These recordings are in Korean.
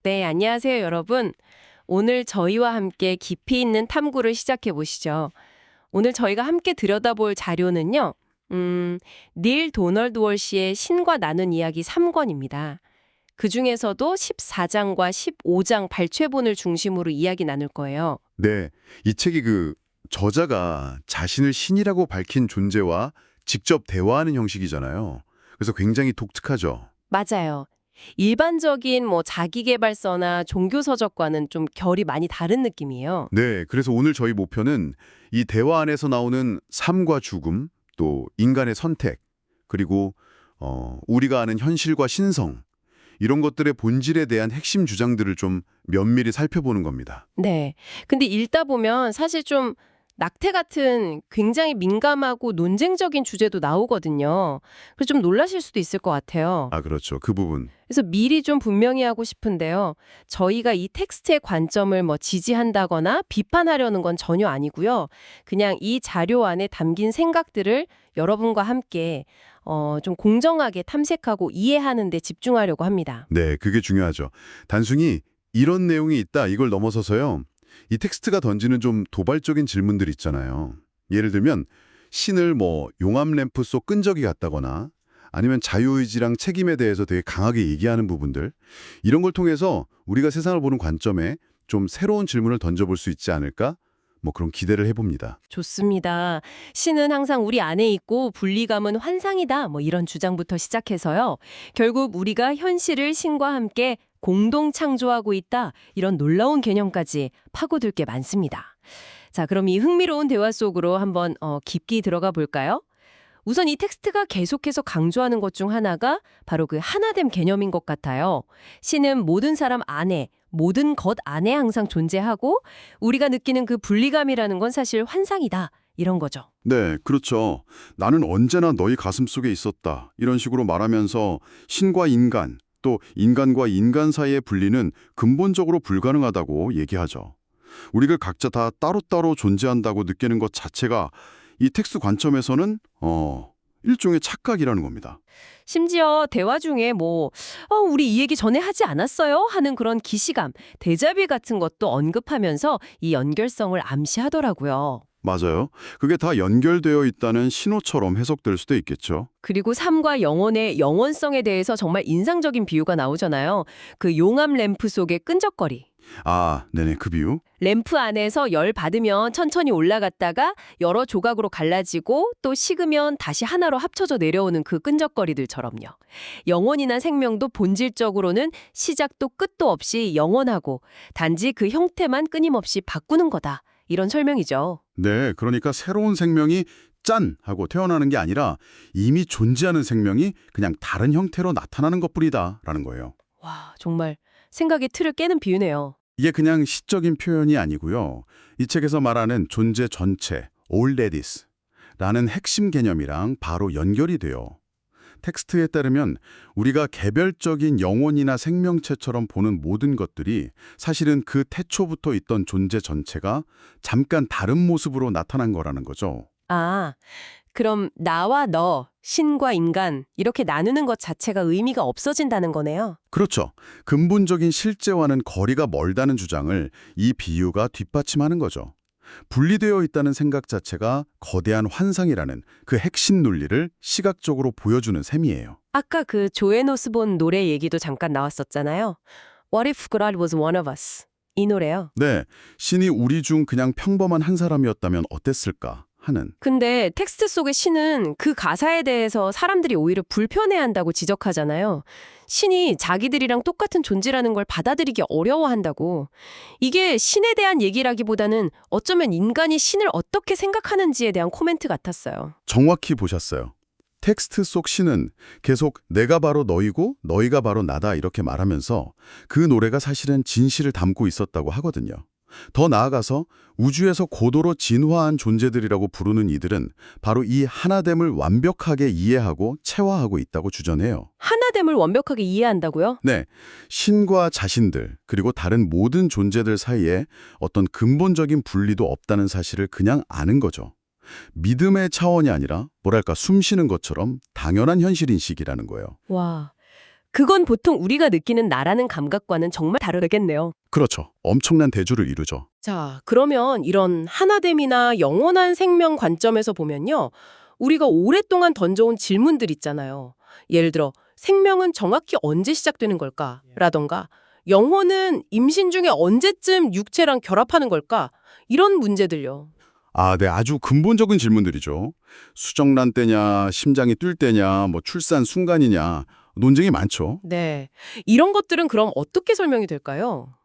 네, 안녕하세요, 여러분. 오늘 저희와 함께 깊이 있는 탐구를 시작해 보시죠. 오늘 저희가 함께 들여다볼 자료는요, 닐 도널드 월시의 신과 나눈 이야기 3권입니다. 그 중에서도 14장과 15장 발췌본을 중심으로 이야기 나눌 거예요. 네, 이 책이 저자가 자신을 신이라고 밝힌 존재와 직접 대화하는 형식이잖아요. 그래서 굉장히 독특하죠. 맞아요. 일반적인 자기계발서나 종교서적과는 좀 결이 많이 다른 느낌이에요. 네, 그래서 오늘 저희 목표는 이 대화 안에서 나오는 삶과 죽음, 또 인간의 선택, 그리고 우리가 아는 현실과 신성, 이런 것들의 본질에 대한 핵심 주장들을 좀 면밀히 살펴보는 겁니다. 네. 근데 읽다 보면 사실 좀 낙태 같은 굉장히 민감하고 논쟁적인 주제도 나오거든요. 그래서 좀 놀라실 수도 있을 것 같아요. 아, 그렇죠. 그 부분. 그래서 미리 좀 분명히 하고 싶은데요. 저희가 이 텍스트의 관점을 지지한다거나 비판하려는 건 전혀 아니고요. 그냥 이 자료 안에 담긴 생각들을 여러분과 함께 좀 공정하게 탐색하고 이해하는 데 집중하려고 합니다. 네, 그게 중요하죠. 단순히 이런 내용이 있다, 이걸 넘어서서요. 이 텍스트가 던지는 좀 도발적인 질문들 있잖아요. 예를 들면 신을 용암 램프 속 끈적이 같다거나 아니면 자유의지랑 책임에 대해서 되게 강하게 얘기하는 부분들, 이런 걸 통해서 우리가 세상을 보는 관점에 좀 새로운 질문을 던져볼 수 있지 않을까? 그런 기대를 해봅니다. 좋습니다. 신은 항상 우리 안에 있고 분리감은 환상이다. 이런 주장부터 시작해서요. 결국 우리가 현실을 신과 함께 공동 창조하고 있다. 이런 놀라운 개념까지 파고들 게 많습니다. 자, 그럼 이 흥미로운 대화 속으로 한번 깊게 들어가 볼까요? 우선 이 텍스트가 계속해서 강조하는 것 중 하나가 바로 그 하나됨 개념인 것 같아요. 신은 모든 사람 안에, 모든 것 안에 항상 존재하고 우리가 느끼는 그 분리감이라는 건 사실 환상이다. 이런 거죠. 네, 그렇죠. 나는 언제나 너희 가슴 속에 있었다. 이런 식으로 말하면서 신과 인간, 또 인간과 인간 사이의 분리는 근본적으로 불가능하다고 얘기하죠. 우리가 각자 다 따로따로 존재한다고 느끼는 것 자체가 이 텍스트 관점에서는 일종의 착각이라는 겁니다. 심지어 대화 중에 우리 이 얘기 전에 하지 않았어요? 하는 그런 기시감, 데자뷰 같은 것도 언급하면서 이 연결성을 암시하더라고요. 맞아요. 그게 다 연결되어 있다는 신호처럼 해석될 수도 있겠죠. 그리고 삶과 영혼의 영원성에 대해서 정말 인상적인 비유가 나오잖아요. 그 용암 램프 속의 끈적거리. 아, 네네, 그 비유? 램프 안에서 열 받으면 천천히 올라갔다가 여러 조각으로 갈라지고 또 식으면 다시 하나로 합쳐져 내려오는 그 끈적거리들처럼요. 영혼이나 생명도 본질적으로는 시작도 끝도 없이 영원하고 단지 그 형태만 끊임없이 바꾸는 거다. 이런 설명이죠. 네, 그러니까 새로운 생명이 짠! 하고 태어나는 게 아니라 이미 존재하는 생명이 그냥 다른 형태로 나타나는 것뿐이다 라는 거예요. 와, 정말 생각의 틀을 깨는 비유네요. 이게 그냥 시적인 표현이 아니고요. 이 책에서 말하는 존재 전체, all that is 라는 핵심 개념이랑 바로 연결이 돼요. 텍스트에 따르면 우리가 개별적인 영혼이나 생명체처럼 보는 모든 것들이 사실은 그 태초부터 있던 존재 전체가 잠깐 다른 모습으로 나타난 거라는 거죠. 아, 그럼 나와 너, 신과 인간 이렇게 나누는 것 자체가 의미가 없어진다는 거네요. 그렇죠. 근본적인 실제와는 거리가 멀다는 주장을 이 비유가 뒷받침하는 거죠. 분리되어 있다는 생각 자체가 거대한 환상이라는 그 핵심 논리를 시각적으로 보여주는 셈이에요. 아까 그 조앤 오스본 노래 얘기도 잠깐 나왔었잖아요. What if God was one of us? 이 노래요. 네, 신이 우리 중 그냥 평범한 한 사람이었다면 어땠을까 하는. 근데 텍스트 속의 신은 그 가사에 대해서 사람들이 오히려 불편해한다고 지적하잖아요. 신이 자기들이랑 똑같은 존재라는 걸 받아들이기 어려워한다고. 이게 신에 대한 얘기라기보다는 어쩌면 인간이 신을 어떻게 생각하는지에 대한 코멘트 같았어요. 정확히 보셨어요. 텍스트 속 신은 계속 내가 바로 너희고 너희가 바로 나다 이렇게 말하면서 그 노래가 사실은 진실을 담고 있었다고 하거든요. 더 나아가서 우주에서 고도로 진화한 존재들이라고 부르는 이들은 바로 이 하나됨을 완벽하게 이해하고 체화하고 있다고 주장해요. 하나됨을 완벽하게 이해한다고요? 네, 신과 자신들 그리고 다른 모든 존재들 사이에 어떤 근본적인 분리도 없다는 사실을 그냥 아는 거죠. 믿음의 차원이 아니라 숨쉬는 것처럼 당연한 현실인식이라는 거예요. 와, 그건 보통 우리가 느끼는 나라는 감각과는 정말 다르겠네요. 그렇죠. 엄청난 대조를 이루죠. 자, 그러면 이런 하나됨이나 영원한 생명 관점에서 보면요. 우리가 오랫동안 던져온 질문들 있잖아요. 예를 들어 생명은 정확히 언제 시작되는 걸까? 라던가 영혼은 임신 중에 언제쯤 육체랑 결합하는 걸까? 이런 문제들요. 네, 아주 근본적인 질문들이죠. 수정란 때냐, 심장이 뛸 때냐, 출산 순간이냐, 논쟁이 많죠. 네. 이런 것들은 그럼 어떻게 설명이 될까요?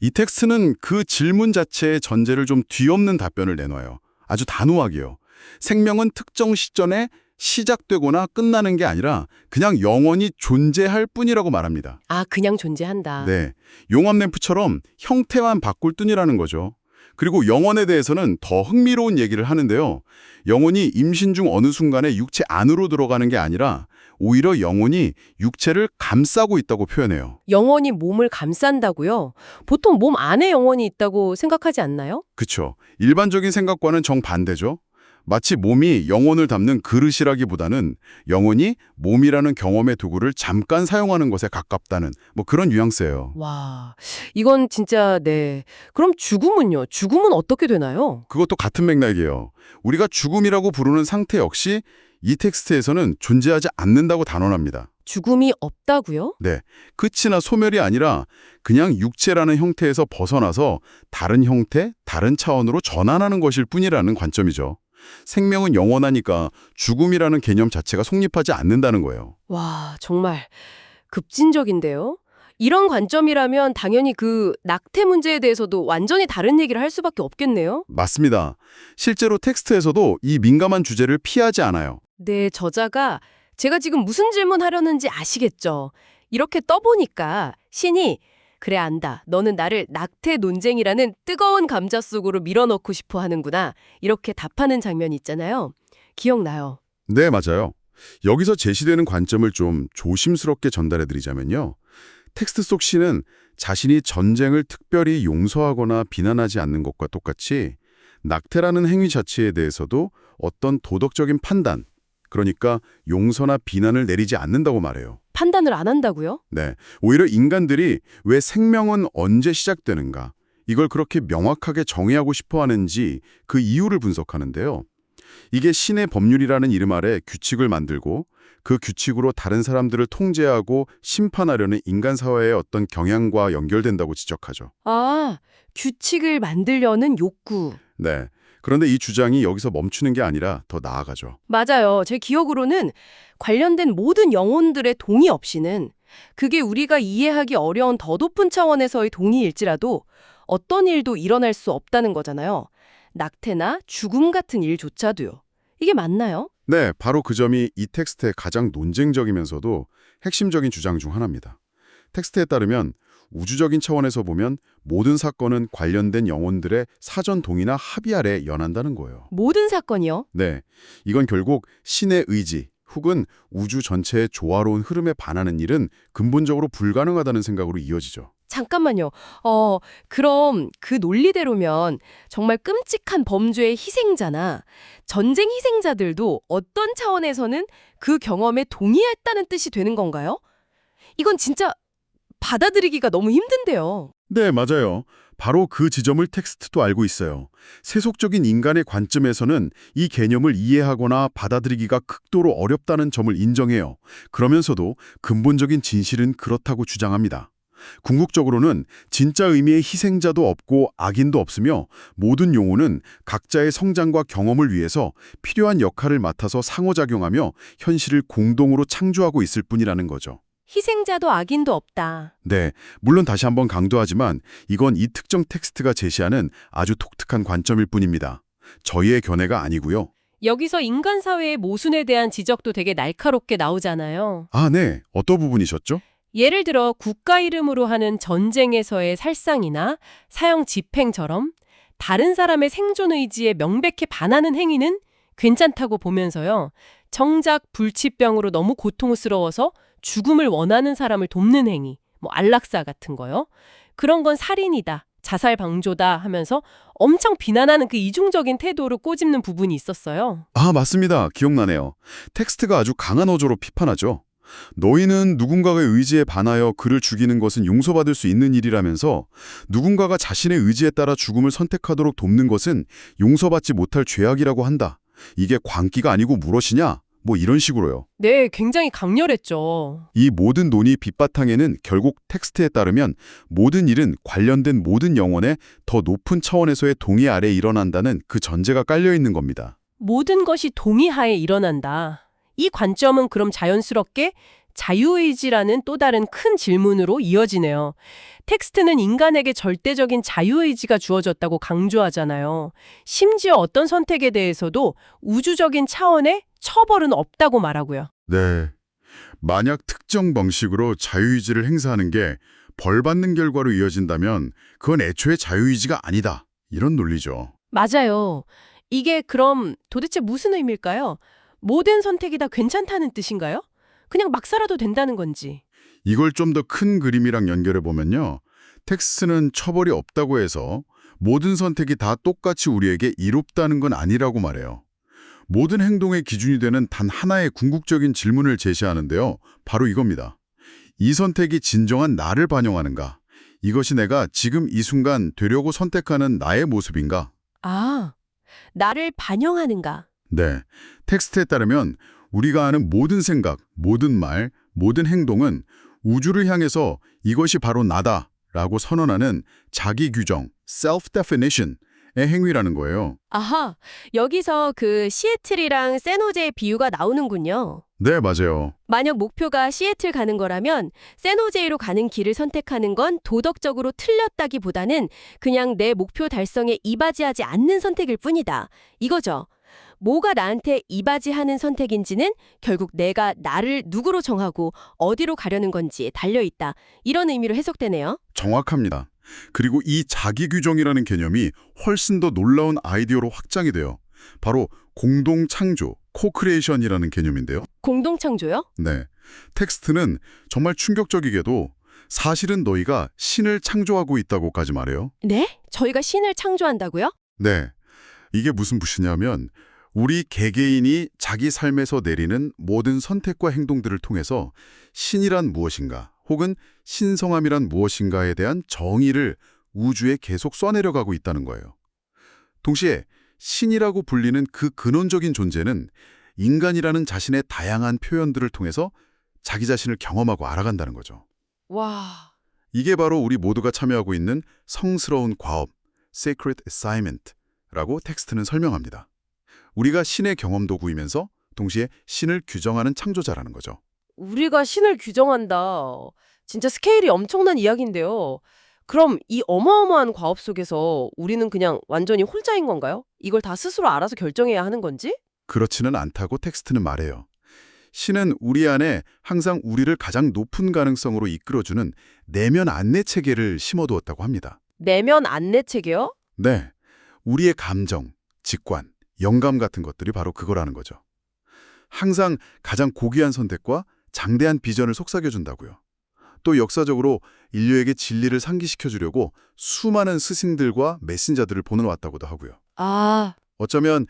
이 텍스트는 그 질문 자체의 전제를 좀 뒤엎는 답변을 내놔요. 아주 단호하게요. 생명은 특정 시점에 시작되거나 끝나는 게 아니라 그냥 영원히 존재할 뿐이라고 말합니다. 아, 그냥 존재한다. 네, 용암램프처럼 형태만 바꿀 뿐이라는 거죠. 그리고 영혼에 대해서는 더 흥미로운 얘기를 하는데요. 영혼이 임신 중 어느 순간에 육체 안으로 들어가는 게 아니라 오히려 영혼이 육체를 감싸고 있다고 표현해요. 영혼이 몸을 감싼다고요? 보통 몸 안에 영혼이 있다고 생각하지 않나요? 그쵸. 일반적인 생각과는 정반대죠. 마치 몸이 영혼을 담는 그릇이라기보다는 영혼이 몸이라는 경험의 도구를 잠깐 사용하는 것에 가깝다는 그런 뉘앙스예요. 와, 이건 진짜 네. 그럼 죽음은요? 죽음은 어떻게 되나요? 그것도 같은 맥락이에요. 우리가 죽음이라고 부르는 상태 역시 이 텍스트에서는 존재하지 않는다고 단언합니다. 죽음이 없다고요? 네, 끝이나 소멸이 아니라 그냥 육체라는 형태에서 벗어나서 다른 형태, 다른 차원으로 전환하는 것일 뿐이라는 관점이죠. 생명은 영원하니까 죽음이라는 개념 자체가 성립하지 않는다는 거예요. 와, 정말 급진적인데요? 이런 관점이라면 당연히 그 낙태 문제에 대해서도 완전히 다른 얘기를 할 수밖에 없겠네요? 맞습니다. 실제로 텍스트에서도 이 민감한 주제를 피하지 않아요. 네, 저자가 제가 지금 무슨 질문하려는지 아시겠죠? 이렇게 떠보니까 신이 그래 안다. 너는 나를 낙태 논쟁이라는 뜨거운 감자 속으로 밀어넣고 싶어 하는구나. 이렇게 답하는 장면이 있잖아요. 기억나요? 네, 맞아요. 여기서 제시되는 관점을 좀 조심스럽게 전달해드리자면요. 텍스트 속 시는 자신이 전쟁을 특별히 용서하거나 비난하지 않는 것과 똑같이 낙태라는 행위 자체에 대해서도 어떤 도덕적인 판단, 그러니까 용서나 비난을 내리지 않는다고 말해요. 판단을 안 한다고요? 네, 오히려 인간들이 왜 생명은 언제 시작되는가, 이걸 그렇게 명확하게 정의하고 싶어 하는지 그 이유를 분석하는데요. 이게 신의 법률이라는 이름 아래 규칙을 만들고 그 규칙으로 다른 사람들을 통제하고 심판하려는 인간 사회의 어떤 경향과 연결된다고 지적하죠. 아, 규칙을 만들려는 욕구. 네, 그런데 이 주장이 여기서 멈추는 게 아니라 더 나아가죠. 맞아요. 제 기억으로는 관련된 모든 영혼들의 동의 없이는 그게 우리가 이해하기 어려운 더 높은 차원에서의 동의일지라도 어떤 일도 일어날 수 없다는 거잖아요. 낙태나 죽음 같은 일조차도요. 이게 맞나요? 네, 바로 그 점이 이 텍스트의 가장 논쟁적이면서도 핵심적인 주장 중 하나입니다. 텍스트에 따르면 우주적인 차원에서 보면 모든 사건은 관련된 영혼들의 사전 동의나 합의 아래 연한다는 거예요. 모든 사건이요? 네, 이건 결국 신의 의지 혹은 우주 전체의 조화로운 흐름에 반하는 일은 근본적으로 불가능하다는 생각으로 이어지죠. 잠깐만요. 그럼 그 논리대로면 정말 끔찍한 범죄의 희생자나 전쟁 희생자들도 어떤 차원에서는 그 경험에 동의했다는 뜻이 되는 건가요? 이건 진짜 받아들이기가 너무 힘든데요. 네, 맞아요. 바로 그 지점을 텍스트도 알고 있어요. 세속적인 인간의 관점에서는 이 개념을 이해하거나 받아들이기가 극도로 어렵다는 점을 인정해요. 그러면서도 근본적인 진실은 그렇다고 주장합니다. 궁극적으로는 진짜 의미의 희생자도 없고 악인도 없으며 모든 용어는 각자의 성장과 경험을 위해서 필요한 역할을 맡아서 상호작용하며 현실을 공동으로 창조하고 있을 뿐이라는 거죠. 희생자도 악인도 없다. 네, 물론 다시 한번 강조하지만 이건 이 특정 텍스트가 제시하는 아주 독특한 관점일 뿐입니다. 저희의 견해가 아니고요. 여기서 인간 사회의 모순에 대한 지적도 되게 날카롭게 나오잖아요. 네, 어떤 부분이셨죠? 예를 들어 국가 이름으로 하는 전쟁에서의 살상이나 사형 집행처럼 다른 사람의 생존 의지에 명백히 반하는 행위는 괜찮다고 보면서요. 정작 불치병으로 너무 고통스러워서 죽음을 원하는 사람을 돕는 행위, 안락사 같은 거요. 그런 건 살인이다, 자살 방조다 하면서 엄청 비난하는 그 이중적인 태도를 꼬집는 부분이 있었어요. 맞습니다. 기억나네요. 텍스트가 아주 강한 어조로 비판하죠. 너희는 누군가의 의지에 반하여 그를 죽이는 것은 용서받을 수 있는 일이라면서 누군가가 자신의 의지에 따라 죽음을 선택하도록 돕는 것은 용서받지 못할 죄악이라고 한다. 이게 광기가 아니고 무엇이냐? 뭐 이런 식으로요. 네, 굉장히 강렬했죠. 이 모든 논의 밑바탕에는 결국 텍스트에 따르면 모든 일은 관련된 모든 영혼의 더 높은 차원에서의 동의 아래 일어난다는 그 전제가 깔려 있는 겁니다. 모든 것이 동의하에 일어난다. 이 관점은 그럼 자연스럽게 자유의지라는 또 다른 큰 질문으로 이어지네요. 텍스트는 인간에게 절대적인 자유의지가 주어졌다고 강조하잖아요. 심지어 어떤 선택에 대해서도 우주적인 차원의 처벌은 없다고 말하고요. 네. 만약 특정 방식으로 자유의지를 행사하는 게 벌 받는 결과로 이어진다면 그건 애초에 자유의지가 아니다. 이런 논리죠. 맞아요. 이게 그럼 도대체 무슨 의미일까요? 모든 선택이 다 괜찮다는 뜻인가요? 그냥 막 살아도 된다는 건지. 이걸 좀 더 큰 그림이랑 연결해 보면요. 텍스트는 처벌이 없다고 해서 모든 선택이 다 똑같이 우리에게 이롭다는 건 아니라고 말해요. 모든 행동의 기준이 되는 단 하나의 궁극적인 질문을 제시하는데요. 바로 이겁니다. 이 선택이 진정한 나를 반영하는가? 이것이 내가 지금 이 순간 되려고 선택하는 나의 모습인가? 아, 나를 반영하는가? 네, 텍스트에 따르면 우리가 하는 모든 생각, 모든 말, 모든 행동은 우주를 향해서 이것이 바로 나다 라고 선언하는 자기 규정, self-definition의 행위라는 거예요. 아하, 여기서 그 시애틀이랑 샌호제의 비유가 나오는군요. 네, 맞아요. 만약 목표가 시애틀 가는 거라면 샌호제이로 가는 길을 선택하는 건 도덕적으로 틀렸다기보다는 그냥 내 목표 달성에 이바지하지 않는 선택일 뿐이다. 이거죠. 뭐가 나한테 이바지하는 선택인지는 결국 내가 나를 누구로 정하고 어디로 가려는 건지에 달려있다. 이런 의미로 해석되네요. 정확합니다. 그리고 이 자기 규정이라는 개념이 훨씬 더 놀라운 아이디어로 확장이 돼요. 바로 공동 창조, 코크리에이션이라는 개념인데요. 공동창조요? 네, 텍스트는 정말 충격적이게도 사실은 너희가 신을 창조하고 있다고까지 말해요. 네? 저희가 신을 창조한다고요? 네, 이게 무슨 뜻이냐면 우리 개개인이 자기 삶에서 내리는 모든 선택과 행동들을 통해서 신이란 무엇인가 혹은 신성함이란 무엇인가에 대한 정의를 우주에 계속 쏴내려가고 있다는 거예요. 동시에 신이라고 불리는 그 근원적인 존재는 인간이라는 자신의 다양한 표현들을 통해서 자기 자신을 경험하고 알아간다는 거죠. 와, 이게 바로 우리 모두가 참여하고 있는 성스러운 과업, sacred assignment라고 텍스트는 설명합니다. 우리가 신의 경험 도구이면서 동시에 신을 규정하는 창조자라는 거죠. 우리가 신을 규정한다. 진짜 스케일이 엄청난 이야기인데요. 그럼 이 어마어마한 과업 속에서 우리는 그냥 완전히 홀자인 건가요? 이걸 다 스스로 알아서 결정해야 하는 건지? 그렇지는 않다고 텍스트는 말해요. 신은 우리 안에 항상 우리를 가장 높은 가능성으로 이끌어주는 내면 안내 체계를 심어두었다고 합니다. 내면 안내 체계요? 네, 우리의 감정, 직관, 영감 같은 것들이 바로 그거라는 거죠. 항상 가장 고귀한 선택과 장대한 비전을 속삭여준다고요. 또 역사적으로 인류에게 진리를 상기시켜주려고 수많은 스승들과 메신저들을 보내왔다고도 하고요. 아, 어쩌면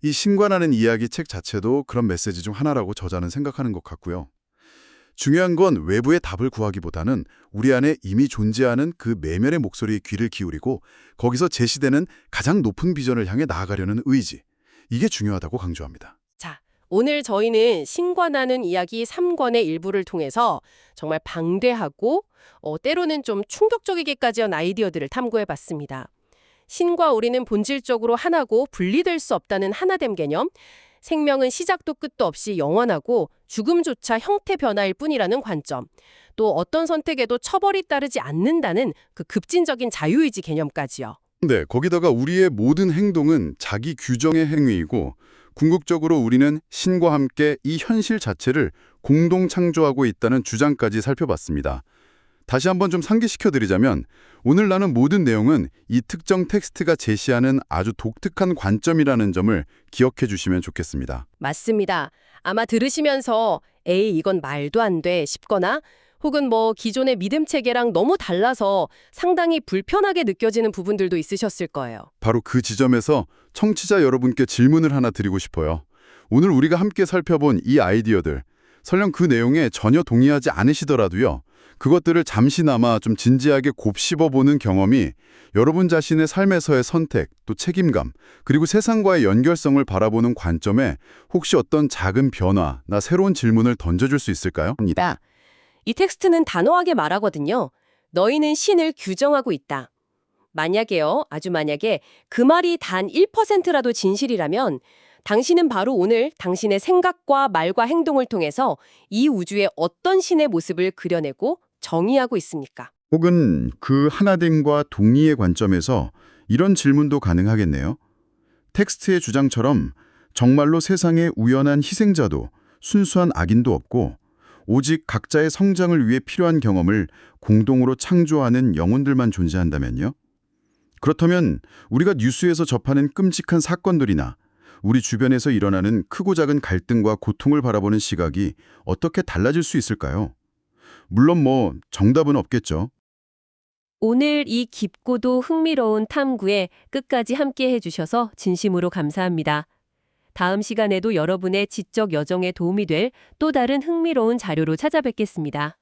이 신관하는 이야기 책 자체도 그런 메시지 중 하나라고 저자는 생각하는 것 같고요. 중요한 건 외부의 답을 구하기보다는 우리 안에 이미 존재하는 그 내면의 목소리에 귀를 기울이고 거기서 제시되는 가장 높은 비전을 향해 나아가려는 의지. 이게 중요하다고 강조합니다. 자, 오늘 저희는 신관하는 이야기 3권의 일부를 통해서 정말 방대하고 때로는 좀 충격적이기까지 한 아이디어들을 탐구해봤습니다. 신과 우리는 본질적으로 하나고 분리될 수 없다는 하나됨 개념, 생명은 시작도 끝도 없이 영원하고 죽음조차 형태 변화일 뿐이라는 관점, 또 어떤 선택에도 처벌이 따르지 않는다는 그 급진적인 자유의지 개념까지요. 네, 거기다가 우리의 모든 행동은 자기 규정의 행위이고 궁극적으로 우리는 신과 함께 이 현실 자체를 공동 창조하고 있다는 주장까지 살펴봤습니다. 다시 한번 좀 상기시켜드리자면 오늘 나눈 모든 내용은 이 특정 텍스트가 제시하는 아주 독특한 관점이라는 점을 기억해 주시면 좋겠습니다. 맞습니다. 아마 들으시면서 에이 이건 말도 안 돼 싶거나 혹은 기존의 믿음 체계랑 너무 달라서 상당히 불편하게 느껴지는 부분들도 있으셨을 거예요. 바로 그 지점에서 청취자 여러분께 질문을 하나 드리고 싶어요. 오늘 우리가 함께 살펴본 이 아이디어들, 설령 그 내용에 전혀 동의하지 않으시더라도요. 그것들을 잠시나마 좀 진지하게 곱씹어보는 경험이 여러분 자신의 삶에서의 선택, 또 책임감, 그리고 세상과의 연결성을 바라보는 관점에 혹시 어떤 작은 변화나 새로운 질문을 던져줄 수 있을까요? 이 텍스트는 단호하게 말하거든요. 너희는 신을 규정하고 있다. 만약에요, 아주 만약에 그 말이 단 1%라도 진실이라면 당신은 바로 오늘 당신의 생각과 말과 행동을 통해서 이 우주의 어떤 신의 모습을 그려내고 정의하고 있습니까? 혹은 그 하나됨과 동의의 관점에서 이런 질문도 가능하겠네요. 텍스트의 주장처럼 정말로 세상에 우연한 희생자도 순수한 악인도 없고 오직 각자의 성장을 위해 필요한 경험을 공동으로 창조하는 영혼들만 존재한다면요? 그렇다면 우리가 뉴스에서 접하는 끔찍한 사건들이나 우리 주변에서 일어나는 크고 작은 갈등과 고통을 바라보는 시각이 어떻게 달라질 수 있을까요? 물론 정답은 없겠죠. 오늘 이 깊고도 흥미로운 탐구에 끝까지 함께 해주셔서 진심으로 감사합니다. 다음 시간에도 여러분의 지적 여정에 도움이 될 또 다른 흥미로운 자료로 찾아뵙겠습니다.